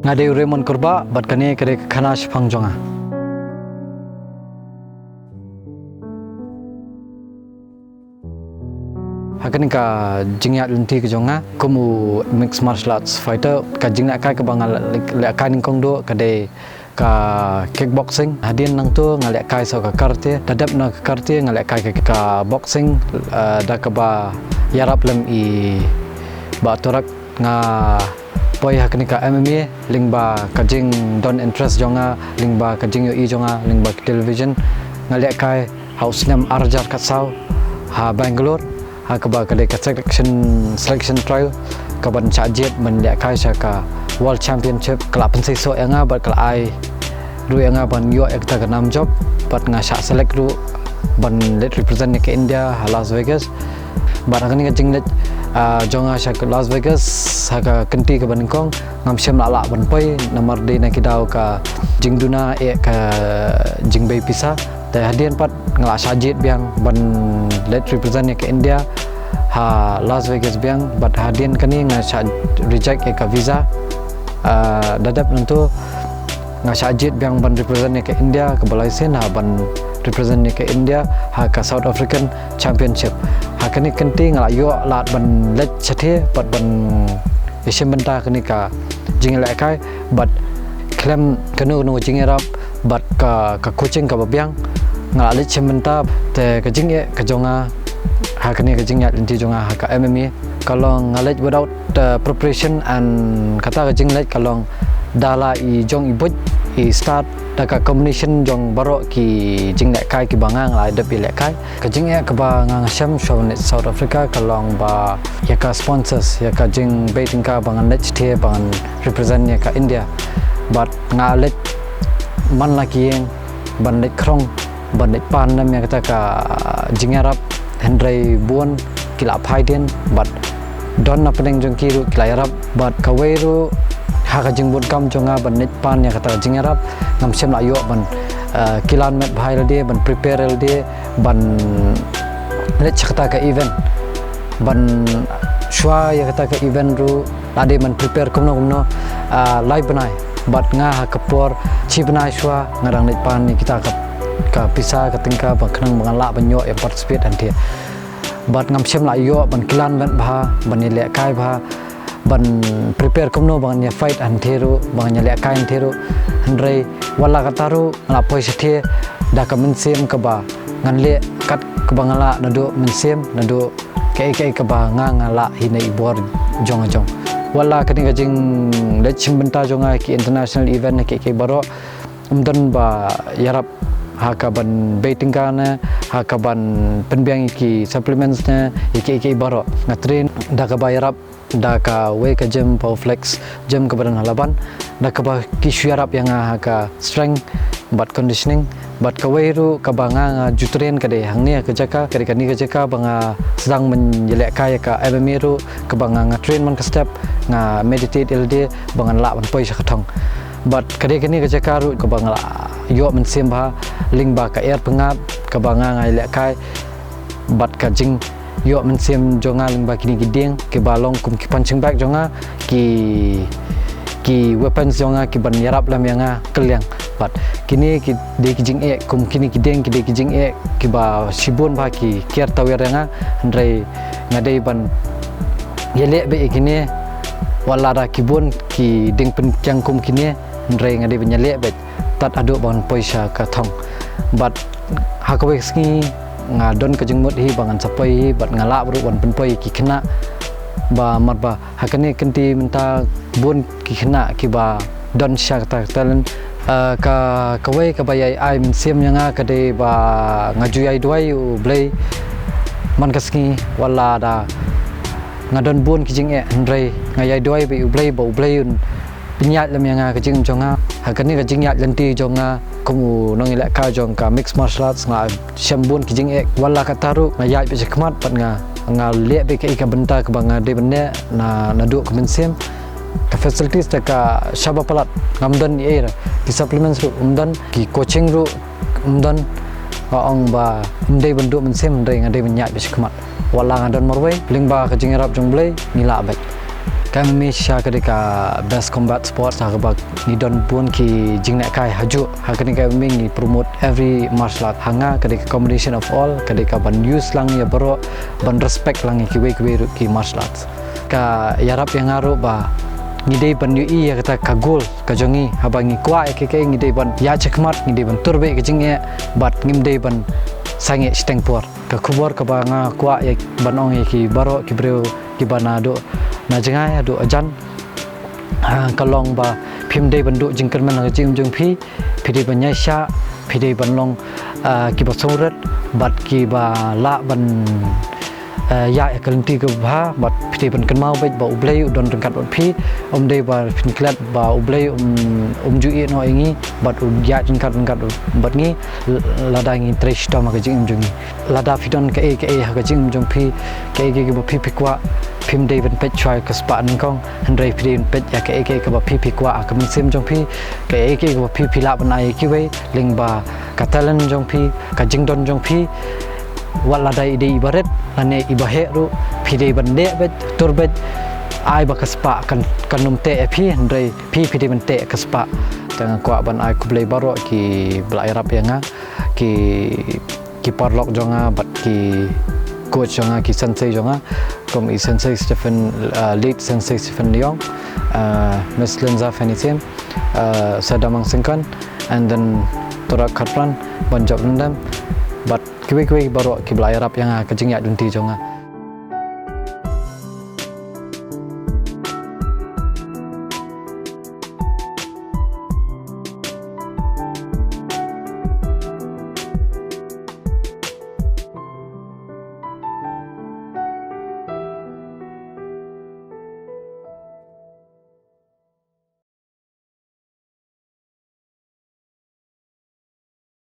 ngade Raymond kurba bat kane kare khana shphang jonga hakani ka jingya lunti ke jonga komu mixed martial arts fighter ka jingna kai ka bangal le kai ning kong do kade ka kickboxing hadin nang tu ngale kai so ka karate dadap na karate ngale kai ka boxing da ka ba yarap lem I ba torak nga poi hakni ka MMA lingba ka jing don interest jonga lingba ka jing yo I jonga lingba television ngale kai house nam arjar katsau ha Bangalore ha ka ba ka de ka selection trial ka ban chajet man le kai sha ka world championship kelap pensai so nga bat kala ai ru nga ban yo ekta ka nam job bat nga sha select ru ban let represent ke India Las Vegas bat hakni ka jing let jonga sha ke Las Vegas ha ka kenti ka baningkong ngam syam la ban poi nomor de na kidau ka jingduna ka jingbei pisa ta hadian pat ngala sajit biang ban let represent ke India ha Las Vegas biang bat hadian kani nga sha reject ka visa dadap nantu nga sajit biang ban represent ke India ke Malaysia ha ban represent ke India ha ka South African Championship ha kani kenti ngala yo lat ban let chathe pat ban Asian benta kani ka jingla kai but klem kanu no jingerap but ka coaching ka babiang ngala let benta te ka jingye ka jonga ha kani ka jingya linti jonga ha ka MMA kalau ngalet without preparation and kata ka jinglet kalau dala I jong ibut I start daka combination jong baro ki jinglet kai ki bangang la de pilek kai ka jingye ka ba ngasham show net South Africa kalau ba ya ka sponsors ya ka jing baiting ka bangan net the bangan represent ya ka India but ngalet man laki yang ban net krong ban net pan nam ya kata ka jingarap Hendrai buon kila phaiden but don na peneng jong kiru kila yarap but kaweru ha ka jingbun kam jonga ban net pan ya kata jingarap ngam sem la yo ban kilan met bhai de ban prepare de ban net kata ka event ban shwa ya kata ka event ru ade man prepare kumno live banai but nga ha kapor chi banai shwa ngarang net pan ni kita ka pisa ka tingka ban khnang mangala ban yo ya participate an thia bat ngam sem la yo ban kilan met bha ban ni le kai bha ban prepare kumno ban ya fight an theru ban ya le kai an theru handrei wala kataru la poi sethe da ka min sem ka ba ngan le kat ka bangala nadu min sem nadu kai ka ba nga la hinai bor jong wala kani ka jing le chim benta jonga ki international event ke baro umdan ba yarap ha ka ban baiting kana ha ka ban penbiang ki supplements na iki baro nga train da ka bayarap da ka we ka gym power flex gym ka badan halaban da ka ba ki syarap yang ha ka strength but conditioning but ka we ru ka banga jutrain ka de hangni ka jaka ka ni ka jaka banga sedang menjelek kaya ka MMA ru ka banga train man ka step nga meditate LD bangan la ban poi sakatong but kade kani ka jaka ru ka banga yo men semba ling ba ka air pengat ka banga ngai le kai bat ka jing yo men sem jonga ling ba kini gideng ke balong kum ki punching bag jonga ki weapons jonga ki ban yarap lam yanga kelyang but kini ki de ki jing kum kini gideng ki de ki jing ki ba sibun ba ki kier tawer yanga ndrei ngadei ban yele be kini wala da kibun ki ding pen kum kini ndrei ngadei benyale be tat aduk ban poisa ka thong but hakawe ski nga don ka jingmut hi bangan sapai hi bat ngala bru ban penpoi ki khna ba marba hakane kenti minta bun ki khna ki ba don syak ta talent ka kawe ka bayai ai min sem yanga ka de ba ngajuyai duai u blai man ka ski wala da ngadon bun ki jing ndrei ngayai duai be u blai ba u blai pinyat lam yanga ka jing jonga hakani ka jing yat lenti jonga kumu nong ilak ka jong ka mixed martial arts nga shambun ki jing wala ka taru nga yat be khmat pat nga le be ka benta ka banga de benne na du ka mensem ka facilities ta ka shaba palat ngamdan era ki supplements ru umdan ki coaching ru umdan ong ba umdei bendu mensem ndai nga de benya be khmat wala nga don morwei lingba ka jing rap jong blai ngila bet kami Malaysia ketika best combat sports bak ni don pun ki jingnak kai haju ketika kami ni promote every martial art hanga ketika combination of all ketika ban use lang ya bro ban respect lang ki we ki martial arts ka yarap yang ngaru ba ngidei ban ui ya kata kagol kajongi habangi kwa ke ngidei ban ya cekmat ngidei ban turbe ke jingye bat ngimdei ban sange stengpor ka kubor ka banga kwa ya banong ki baro ki breu ki banado na jengai adu ajan kalong ba phimdei ban du jingkan man jing jung phi phidei ban nyasha phidei ban long ki ba songrat bat ki ba la ban ya kalanti ke bah bat phidei ban kan mau baik ba ublei don rengkat bat phi dei ba finklat ba ublei jui no ingi bat ya rengkat bat ngi lada ngi tresh to ma ke jing jung lada fidon ke ha ke jing jung phi ke ba phi kwa phim dei ban pet choi ke spa nan kong handrei phidei pet ya ke ba phi kwa ka sim jung phi ke ba phi la ban ai ki we ling ba ka talent jung phi ka jing don jung phi wala dai ide ibarat ane ibahe ru phidei bande bet turbet ai ba kaspa kan kanum te phi handrei phidei ban te kaspa tang kwa ban ai kublei baro ki blai rap yanga ki parlok jonga bat ki coach jonga ki sensei jonga kom i sensei Stephen lead sensei Stephen Leong Miss Linza Fenisim sadamang singkan and then torak khatran ban job ndam but kiwe baro ki blai rap yang kajing ya dunti jonga